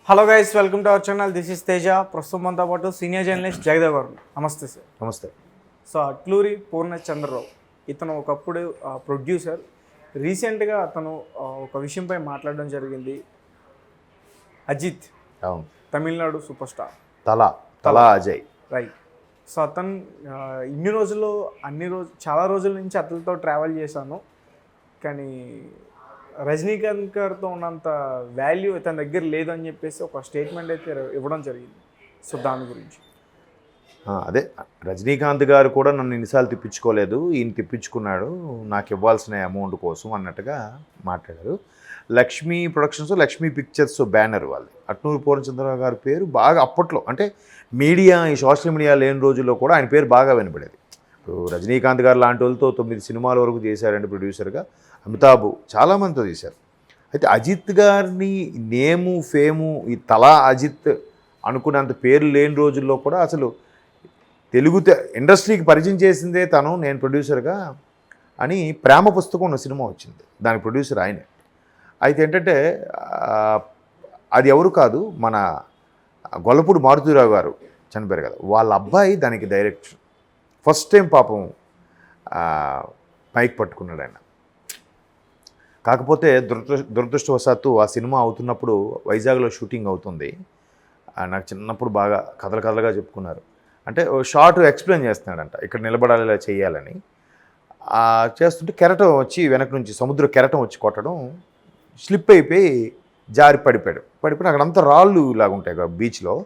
Hello guys, welcome to our channel. This is Teja. ప్రస్తుతం మనతో పాటు సీనియర్ జర్నలిస్ట్ జగదేవ్ గారు. నమస్తే సార్. నమస్తే. సో అట్లూరి పూర్ణచంద్రరావు ఇతను ఒకప్పుడు ప్రొడ్యూసర్. రీసెంట్గా అతను ఒక విషయంపై మాట్లాడడం జరిగింది. అజిత్, అవును, తమిళనాడు సూపర్ స్టార్ తలా అజయ్, రైట్. సో అతను ఇన్ని రోజుల్లో చాలా రోజుల నుంచి అతనితో ట్రావెల్ చేశాను, కానీ రజనీకాంత్ గారితో ఉన్నంత వాల్యూ ఇతని దగ్గర లేదని చెప్పేసి ఒక స్టేట్మెంట్ అయితే ఇవ్వడం జరిగింది. సో దాని గురించి అదే రజనీకాంత్ గారు కూడా నన్ను ఎన్నిసార్లు తిప్పించుకోలేదు, ఈయన తిప్పించుకున్నాడు నాకు ఇవ్వాల్సిన అమౌంట్ కోసం అన్నట్టుగా మాట్లాడారు. Lakshmi productions, Lakshmi pictures banner వాళ్ళు. అట్లూరి పూర్ణచంద్రరావు గారి పేరు బాగా అప్పట్లో, అంటే మీడియా, ఈ సోషల్ మీడియా లేని రోజుల్లో కూడా ఆయన పేరు బాగా వినపడేది. ఇప్పుడు రజనీకాంత్ గారు లాంటి వాళ్ళతో 9 సినిమాల వరకు చేశారండి ప్రొడ్యూసర్గా. అమితాబ్ చాలామందితో చేశారు. అయితే అజిత్ గారిని నేము ఫేము ఈ తలా అజిత్ అనుకున్నంత పేరు లేని రోజుల్లో కూడా అసలు తెలుగు ఇండస్ట్రీకి పరిచయం చేసిందే తను, నేను ప్రొడ్యూసర్గా అని ప్రేమ పుస్తకం ఉన్న సినిమా వచ్చింది, దానికి ప్రొడ్యూసర్ ఆయనే. అయితే ఏంటంటే అది ఎవరు కాదు, మన గొల్లపూడి మారుతీరావు గారు చనిపోయారు కదా, వాళ్ళ అబ్బాయి దానికి డైరెక్టర్. ఫస్ట్ టైం పాపం మైక్ పట్టుకున్నాడు ఆయన. కాకపోతే దురదృష్టవశాత్తు ఆ సినిమా అవుతున్నప్పుడు వైజాగ్లో షూటింగ్ అవుతుంది. నాకు చిన్నప్పుడు బాగా కథలుగా చెప్పుకున్నారు. అంటే షార్ట్ ఎక్స్ప్లెయిన్ చేస్తున్నాడంట, ఇక్కడ నిలబడాలి, ఇలా చేయాలని. చేస్తుంటే కెరటం వచ్చి వెనక నుంచి సముద్ర కెరటం వచ్చి కొట్టడం, స్లిప్ అయిపోయి జారి పడిపోయి అక్కడంతా రాళ్ళు ఇలాగ ఉంటాయి కదా బీచ్లో,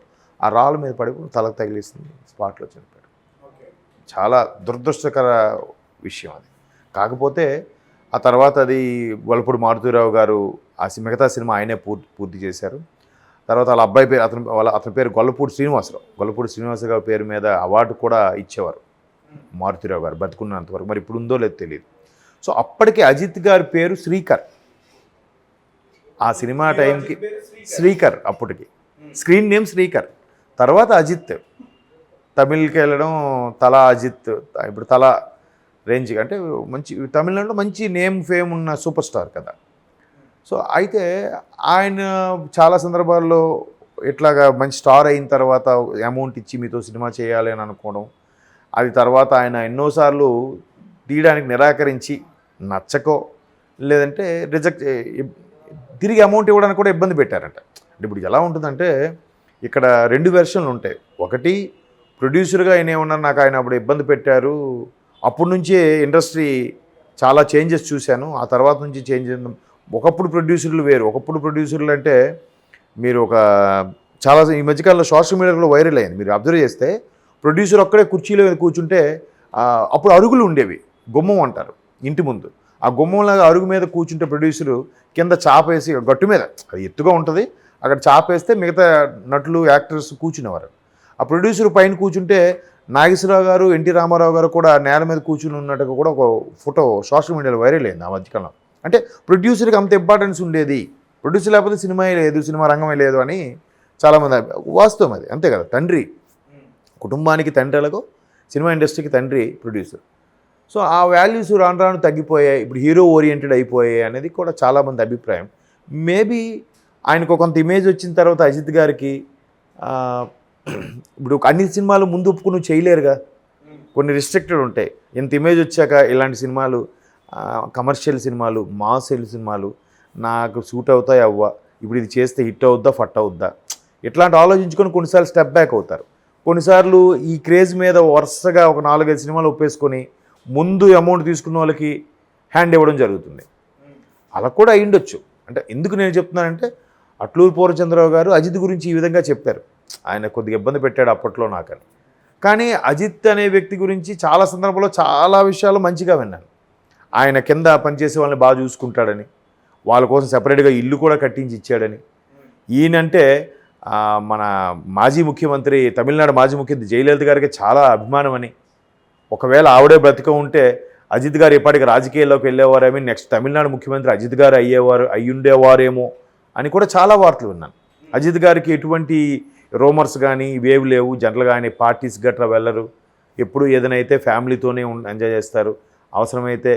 ఆ రాళ్ళ మీద పడిపోయి తలకు తగిలిస్తుంది, స్పాట్లో చనిపోయాడు. చాలా దురదృష్టకర విషయం అది. కాకపోతే ఆ తర్వాత అది గొల్లపూడి మారుతీరావు గారు మిగతా సినిమా ఆయనే పూర్తి చేశారు. తర్వాత వాళ్ళ అబ్బాయి పేరు, అతని పేరు గొల్లపూడి శ్రీనివాసరావు గారి పేరు మీద అవార్డు కూడా ఇచ్చేవారు మారుతీరావు గారు బతుకున్నంతవరకు. మరి ఇప్పుడు ఉందో లేదో తెలియదు. సో అప్పటికే అజిత్ గారి పేరు శ్రీకర్. ఆ సినిమా టైంకి శ్రీకర్, అప్పటికి స్క్రీన్ నేమ్ శ్రీకర్. తర్వాత అజిత్, తమిళ్కి వెళ్ళడం తలా అజిత్. ఇప్పుడు తలా రేంజ్ అంటే మంచి తమిళనాడులో మంచి నేమ్ ఫేమ్ ఉన్న సూపర్ స్టార్ కదా. సో అయితే ఆయన చాలా సందర్భాల్లో ఇట్లాగా మంచి స్టార్ అయిన తర్వాత అమౌంట్ ఇచ్చి మీతో సినిమా చేయాలి అని అనుకోవడం, అది తర్వాత ఆయన ఎన్నోసార్లు తీయడానికి నిరాకరించి నచ్చకో లేదంటే రిజెక్ట్ తిరిగి అమౌంట్ ఇవ్వడానికి కూడా ఇబ్బంది పెట్టారంట. అంటే ఇప్పుడు ఎలా ఉంటుందంటే ఇక్కడ 2 వెర్షన్లు ఉంటాయి. ఒకటి ప్రొడ్యూసర్గా ఆయన ఏమన్నారు, నాకు ఆయన అప్పుడు ఇబ్బంది పెట్టారు, అప్పటి నుంచే ఇండస్ట్రీ చాలా చేంజెస్ చూశాను, ఆ తర్వాత నుంచి చేంజ్ అయింది. ఒకప్పుడు ప్రొడ్యూసర్లు వేరు. ఒకప్పుడు ప్రొడ్యూసర్లు అంటే మీరు చాలా ఈ మధ్యకాలంలో సోషల్ మీడియాలో వైరల్ అయింది, మీరు అబ్జర్వ్ చేస్తే ప్రొడ్యూసర్ ఒక్కడే కుర్చీలో కూర్చుంటే అప్పుడు అరుగులు ఉండేవి, గుమ్మం అంటారు ఇంటి ముందు. ఆ గుమ్మంలాగా అరుగు మీద కూర్చుంటే ప్రొడ్యూసరు కింద చాపేసి గట్టు మీద, అది ఎత్తుగా ఉంటుంది, అక్కడ చాపేస్తే మిగతా నటులు యాక్టర్స్ కూర్చునేవారు. ఆ ప్రొడ్యూసర్ పైన కూర్చుంటే నాగేశ్వరరావు గారు, ఎన్టీ రామారావు గారు కూడా నేల మీద కూర్చుని ఉన్నట్టుగా కూడా ఒక ఫోటో సోషల్ మీడియాలో వైరల్ అయింది ఆ మధ్యకాలం. అంటే ప్రొడ్యూసర్కి అంత ఇంపార్టెన్స్ ఉండేది, ప్రొడ్యూసర్ లేకపోతే సినిమాయే లేదు, సినిమా రంగమే లేదు అని చాలామంది. వాస్తవం అది, అంతే కదా. తండ్రి, కుటుంబానికి తండ్రి ఎలాగో సినిమా ఇండస్ట్రీకి తండ్రి ప్రొడ్యూసర్. సో ఆ వాల్యూస్ రాను రాను తగ్గిపోయాయి, ఇప్పుడు హీరో ఓరియంటెడ్ అయిపోయాయి అనేది కూడా చాలామంది అభిప్రాయం. మేబీ ఆయనకు కొంత ఇమేజ్ వచ్చిన తర్వాత అజిత్ గారికి ఇప్పుడు అన్ని సినిమాలు ముందు ఒప్పుకుని చేయలేరుగా, కొన్ని రిస్ట్రిక్టెడ్ ఉంటాయి. ఇంత ఇమేజ్ వచ్చాక ఇలాంటి సినిమాలు, కమర్షియల్ సినిమాలు, మాస్ సినిమాలు నాకు సూట్ అవుతాయి అవ్వ, ఇప్పుడు ఇది చేస్తే హిట్ అవుద్దా ఫట్ అవుద్దా, ఇట్లాంటి ఆలోచించుకొని కొన్నిసార్లు స్టెప్ బ్యాక్ అవుతారు. కొన్నిసార్లు ఈ క్రేజ్ మీద వరుసగా ఒక 4-5 సినిమాలు ఒప్పేసుకొని ముందు అమౌంట్ తీసుకున్న వాళ్ళకి హ్యాండ్ ఇవ్వడం జరుగుతుంది. అలా కూడా అయ్యుండొచ్చు. అంటే ఎందుకు నేను చెప్తున్నానంటే అట్లూరి పూర్ణచంద్రరావు గారు అజిత్ గురించి ఈ విధంగా చెప్పారు, ఆయన కొద్దిగా ఇబ్బంది పెట్టాడు అప్పట్లో నాకని. కానీ అజిత్ అనే వ్యక్తి గురించి చాలా సందర్భాల్లో చాలా విషయాలు మంచిగా విన్నాను. ఆయన కింద పనిచేసే వాళ్ళని బాగా చూసుకుంటాడని, వాళ్ళ కోసం సెపరేట్గా ఇల్లు కూడా కట్టించి ఇచ్చాడని. ఈయనంటే మన మాజీ ముఖ్యమంత్రి, తమిళనాడు మాజీ ముఖ్యమంత్రి జయలలిత గారికి చాలా అభిమానం అని, ఒకవేళ ఆవిడే బ్రతిక ఉంటే అజిత్ గారు ఇప్పటికి రాజకీయాల్లోకి వెళ్ళేవారేమో, నెక్స్ట్ తమిళనాడు ముఖ్యమంత్రి అజిత్ గారు అయ్యుండేవారేమో అని కూడా చాలా వార్తలు విన్నాను. అజిత్ గారికి ఎటువంటి రూమర్స్ కానీ ఇవేవి లేవు, జనరల్గా ఆయన పార్టీస్ గట్రా వెళ్ళరు, ఎప్పుడు ఏదైనా అయితే ఫ్యామిలీతోనే ఎంజాయ్ చేస్తారు, అవసరమైతే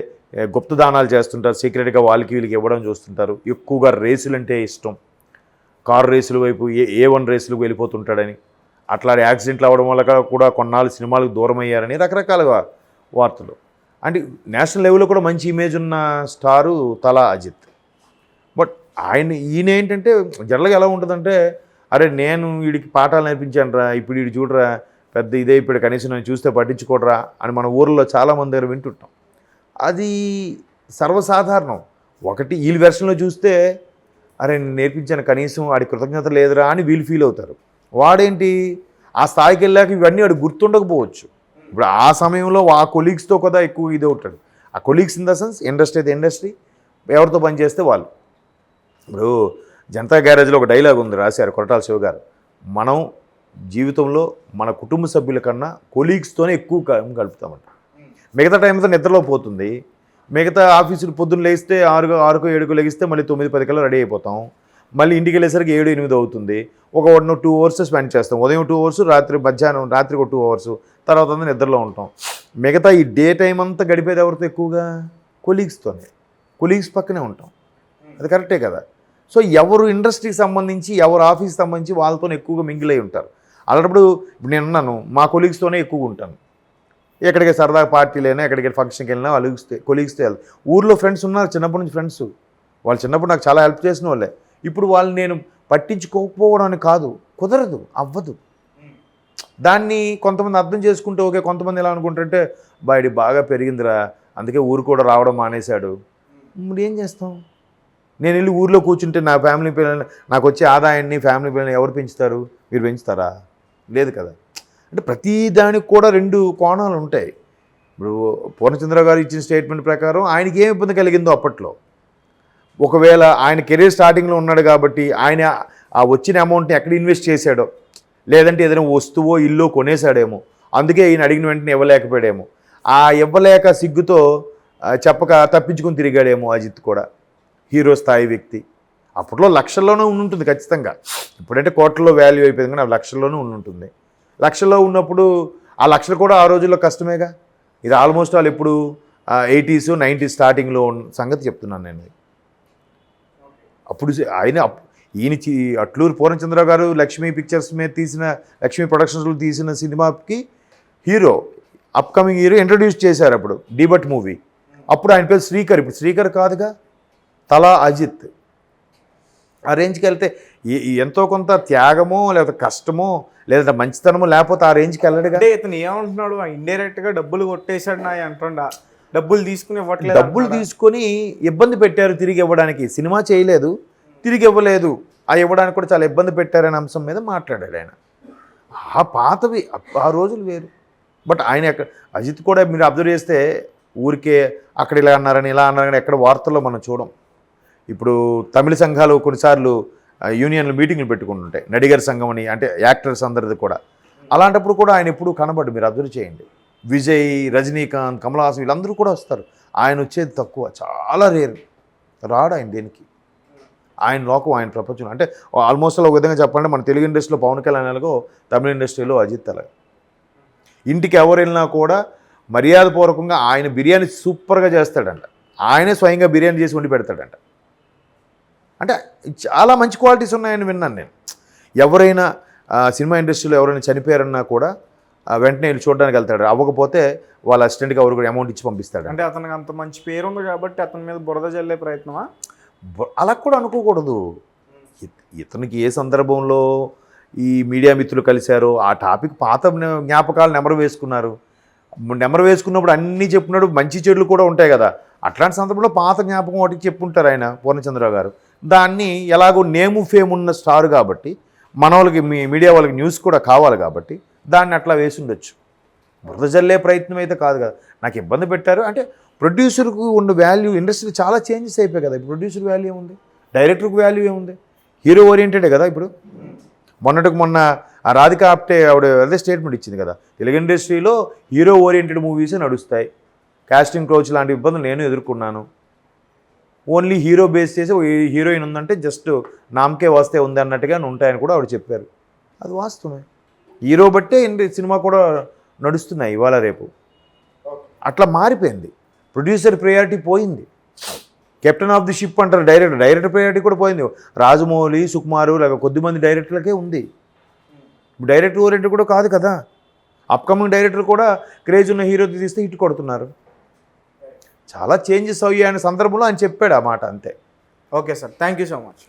గుప్త దానాలు చేస్తుంటారు, సీక్రెట్గా వాళ్ళకి వీళ్ళకి ఇవ్వడం చూస్తుంటారు. ఎక్కువగా రేసులు అంటే ఇష్టం. కారు రేసుల వైపు A1 రేసులకు వెళ్ళిపోతుంటాడని, అట్లా యాక్సిడెంట్లు అవ్వడం వల్ల కూడా కొన్నాళ్ళు సినిమాలకు దూరం అయ్యారని రకరకాలుగా వార్తలు. అంటే నేషనల్ లెవెల్లో కూడా మంచి ఇమేజ్ ఉన్న స్టారు తలా అజిత్. బట్ ఈయన ఏంటంటే జనరల్గా ఎలా ఉంటుందంటే, అరే నేను వీడికి పాఠాలు నేర్పించాను రా, ఇప్పుడు వీడు చూడరా పెద్ద ఇదే, ఇప్పుడు కనీసం నేను చూస్తే పట్టించుకోడరా అని మన ఊర్లో చాలామంది దగ్గర వింటుంటాం. అది సర్వసాధారణం. ఒకటి వీళ్ళ వెర్షన్లో చూస్తే అరే నేను నేర్పించాను కనీసం వాడి కృతజ్ఞత లేదురా అని వీళ్ళు ఫీల్ అవుతారు. వాడేంటి ఆ స్థాయికి వెళ్ళాక ఇవన్నీ వాడు గుర్తుండకపోవచ్చు. ఇప్పుడు ఆ సమయంలో ఆ కొలీగ్స్తో కదా ఎక్కువ ఇది అవుతాడు. ఆ colleagues in the sense industry అయితే ఇండస్ట్రీ, ఎవరితో పనిచేస్తే వాళ్ళు. ఇప్పుడు జనతా గ్యారేజ్లో ఒక డైలాగ్ ఉంది, రాశారు కొరటాల శివ గారు, మనం జీవితంలో మన కుటుంబ సభ్యుల కన్నా కొలీగ్స్తోనే ఎక్కువ గడుపుతామంట. మిగతా టైంతో నిద్రలో పోతుంది. మిగతా ఆఫీసులు పొద్దున్న లేస్తే 6కో 7కో లెగిస్తే మళ్ళీ 9-10 కల్లా రెడీ అయిపోతాం. మళ్ళీ ఇంటికి వెళ్ళేసరికి 7-8 అవుతుంది. ఒక 2 అవర్స్ స్పెండ్ చేస్తాం. ఉదయం 2 అవర్స్, రాత్రికి ఒక 2 అవర్స్, తర్వాత అంతా నిద్రలో ఉంటాం. మిగతా ఈ డే టైం అంతా గడిపేది ఎవరితో ఎక్కువగా? కొలీగ్స్తోనే. కొలీగ్స్ పక్కనే ఉంటాం. అది కరెక్టే కదా. సో ఎవరు ఇండస్ట్రీకి సంబంధించి, ఎవరు ఆఫీస్కి సంబంధించి వాళ్ళతో ఎక్కువగా మింగిల్ అయి ఉంటారు. అలాంటప్పుడు ఇప్పుడు నేను ఉన్నాను, మా కొలీగ్స్తోనే ఎక్కువగా ఉంటాను. ఎక్కడికి సరదా పార్టీలైనా, ఎక్కడికి ఫంక్షన్కి వెళ్ళినా కొలీగ్స్తో వెళ్తాను. ఊర్లో ఫ్రెండ్స్ ఉన్నారు, చిన్నప్పటి నుంచి ఫ్రెండ్స్. వాళ్ళు చిన్నప్పుడు నాకు చాలా హెల్ప్ చేసిన వాళ్ళే. ఇప్పుడు వాళ్ళు నేను పట్టించుకోకపోవడం అని కాదు, కుదరదు, అవ్వదు. దాన్ని కొంతమంది అర్థం చేసుకుంటే ఓకే, కొంతమంది ఎలా అనుకుంటుంటే బయట బాగా పెరిగిందిరా అందుకే ఊరు కూడా రావడం మానేశాడు. ఇప్పుడు ఏం చేస్తాం? నేను వెళ్ళి ఊర్లో కూర్చుంటే నా ఫ్యామిలీ పిల్లల్ని, నాకు వచ్చే ఆదాయాన్ని ఫ్యామిలీ పిల్లల్ని ఎవరు పెంచుతారు? మీరు పెంచుతారా? లేదు కదా. అంటే ప్రతి దానికి కూడా 2 కోణాలు ఉంటాయి. ఇప్పుడు పూర్ణచంద్ర గారు ఇచ్చిన స్టేట్మెంట్ ప్రకారం ఆయనకి ఏం ఇబ్బంది కలిగిందో అప్పట్లో, ఒకవేళ ఆయన కెరీర్ స్టార్టింగ్లో ఉన్నాడు కాబట్టి ఆయన ఆ వచ్చిన అమౌంట్ని ఎక్కడ ఇన్వెస్ట్ చేశాడో, లేదంటే ఏదైనా వస్తువో ఇల్లు కొనేశాడేమో, అందుకే ఈయన అడిగిన వెంటనే ఇవ్వలేకపోయాడేమో, ఆ ఇవ్వలేక సిగ్గుతో చెప్పక తప్పించుకొని తిరిగాడేమో అజిత్ కూడా. హీరో స్థాయి వ్యక్తి అప్పట్లో లక్షల్లోనే ఉంటుంది ఖచ్చితంగా. ఇప్పుడంటే కోట్లలో వాల్యూ అయిపోయింది, కానీ లక్షల్లోనే ఉంటుంది. లక్షల్లో ఉన్నప్పుడు ఆ లక్షలు కూడా ఆ రోజుల్లో కష్టమేగా. ఇది ఆల్మోస్ట్ వాళ్ళు ఇప్పుడు 80s 90s స్టార్టింగ్లో సంగతి చెప్తున్నాను నేను. అప్పుడు ఈయన అట్లూరు పూర్ణచంద్రరావు గారు లక్ష్మీ పిక్చర్స్ మీద తీసిన, లక్ష్మీ ప్రొడక్షన్స్లో తీసిన సినిమాకి హీరో, అప్కమింగ్ హీరో ఇంట్రడ్యూస్ చేశారు అప్పుడు డీబట్ మూవీ. అప్పుడు ఆయన పేరు శ్రీకర్. ఇప్పుడు శ్రీకర్ కాదుగా, తలా అజిత్. ఆ రేంజ్కి వెళ్తే ఎంతో కొంత త్యాగమో లేదా కష్టమో లేదా మంచితనమో లేకపోతే ఆ రేంజ్కి వెళ్ళడుగా. అంటే ఇతను ఏమంటున్నాడు, ఇండైరెక్ట్గా డబ్బులు కొట్టేశాడు నా అంటుండా, డబ్బులు తీసుకుని ఇవ్వట్లేదు, డబ్బులు తీసుకొని ఇబ్బంది పెట్టారు తిరిగి ఇవ్వడానికి. సినిమా చేయలేదు, తిరిగి ఇవ్వలేదు, ఆ ఇవ్వడానికి కూడా చాలా ఇబ్బంది పెట్టారనే అంశం మీద మాట్లాడాడు ఆయన. ఆ పాతవి ఆ రోజులు వేరు. బట్ ఆయన అజిత్ కూడా మీరు అబ్జర్వ్ చేస్తే ఊరికే అక్కడ ఇలా అన్నారని ఇలా అన్నారని ఎక్కడ వార్తల్లో మనం చూడం. ఇప్పుడు తమిళ సంఘాలు కొన్నిసార్లు యూనియన్లు మీటింగ్లు పెట్టుకుంటుంటాయి, నడిగర్ సంఘం అని, అంటే యాక్టర్స్ అందరిది కూడా. అలాంటప్పుడు కూడా ఆయన ఎప్పుడు కనబడు, మీరు అబ్జర్వ్ చేయండి. విజయ్, రజనీకాంత్, కమల్ హాసన్ వీళ్ళందరూ కూడా వస్తారు. ఆయన వచ్చేది తక్కువ, చాలా రేర్. రాడు ఆయన దేనికి. ఆయన లోకం, ఆయన ప్రపంచం. అంటే ఆల్మోస్ట్ ఒక విధంగా చెప్పాలంటే మన తెలుగు ఇండస్ట్రీలో పవన్ కళ్యాణ్ ఎలాగో తమిళ ఇండస్ట్రీలో అజిత్ అలాగే. ఇంటికి ఎవరు వెళ్ళినా కూడా మర్యాదపూర్వకంగా ఆయన బిర్యానీ సూపర్గా చేస్తాడంట. ఆయనే స్వయంగా బిర్యానీ చేసి వండి పెడతాడంట. అంటే చాలా మంచి క్వాలిటీస్ ఉన్నాయని విన్నాను నేను. ఎవరైనా సినిమా ఇండస్ట్రీలో ఎవరైనా చనిపోయారన్నా కూడా వెంటనే వెళ్ళి చూడడానికి వెళ్తాడు. అవ్వకపోతే వాళ్ళ అసిస్టెంట్కి ఎవరు కూడా అమౌంట్ ఇచ్చి పంపిస్తాడు. అంటే అతనికి అంత మంచి పేరు ఉంది కాబట్టి అతని మీద బురద జల్లే ప్రయత్నమా? అలా కూడా అనుకోకూడదు. ఇతనికి ఏ సందర్భంలో ఈ మీడియా మిత్రులు కలిశారో ఆ టాపిక్ పాత జ్ఞాపకాలు నెమరు వేసుకున్నారు. నెమరు వేసుకున్నప్పుడు అన్నీ చెప్పుకున్నాడు, మంచి చెడులు కూడా ఉంటాయి కదా. అట్లాంటి సందర్భంలో పాత జ్ఞాపకం ఒకటి చెప్పుంటారు ఆయన పూర్ణచంద్రరావు గారు. దాన్ని ఎలాగో నేము ఫేమ్ ఉన్న స్టార్ కాబట్టి మన వాళ్ళకి మీడియా వాళ్ళకి న్యూస్ కూడా కావాలి కాబట్టి దాన్ని అట్లా వేసి ఉండొచ్చు. బురద జల్లే ప్రయత్నం అయితే కాదు కదా. నాకు ఇబ్బంది పెట్టారు అంటే ప్రొడ్యూసర్కు ఉన్న వాల్యూ ఇండస్ట్రీ చాలా చేంజెస్ అయిపోయాయి కదా. ప్రొడ్యూసర్ వాల్యూ ఏముంది, డైరెక్టర్కి వాల్యూ ఏముంది, హీరో ఓరియంటెడే కదా. ఇప్పుడు మొన్న ఆ రాధిక ఆప్టే ఆవిడ అదే స్టేట్మెంట్ ఇచ్చింది కదా, తెలుగు ఇండస్ట్రీలో హీరో ఓరియంటెడ్ మూవీసే నడుస్తాయి, కాస్టింగ్ క్రౌచ్ లాంటి ఇబ్బందులు నేను ఎదుర్కొన్నాను, ఓన్లీ హీరో బేస్ చేసి హీరోయిన్ ఉందంటే జస్ట్ నామకే వస్తే ఉంది అన్నట్టుగా ఉంటాయని కూడా ఆవిడ చెప్పారు. అది వాస్తవమే. హీరో బట్టే సినిమా కూడా నడుస్తున్నాయి ఇవాళ రేపు. అట్లా మారిపోయింది. ప్రొడ్యూసర్ ప్రయారిటీ పోయింది. కెప్టెన్ ఆఫ్ ది షిప్ అంటారు డైరెక్టర్ ప్రయారిటీ కూడా పోయింది. రాజమౌళి, సుకుమారు లేక కొద్దిమంది డైరెక్టర్లకే ఉంది. డైరెక్టర్ ఓరియంటెడ్ కూడా కాదు కదా. అప్కమింగ్ డైరెక్టర్ కూడా క్రేజ్ ఉన్న హీరోది తీస్తే హిట్ కొడుతున్నారు. చాలా చేంజెస్ అయ్యాయనే సందర్భంలో ఆయన చెప్పాడు ఆ మాట, అంతే. Okay sir, thank you so much.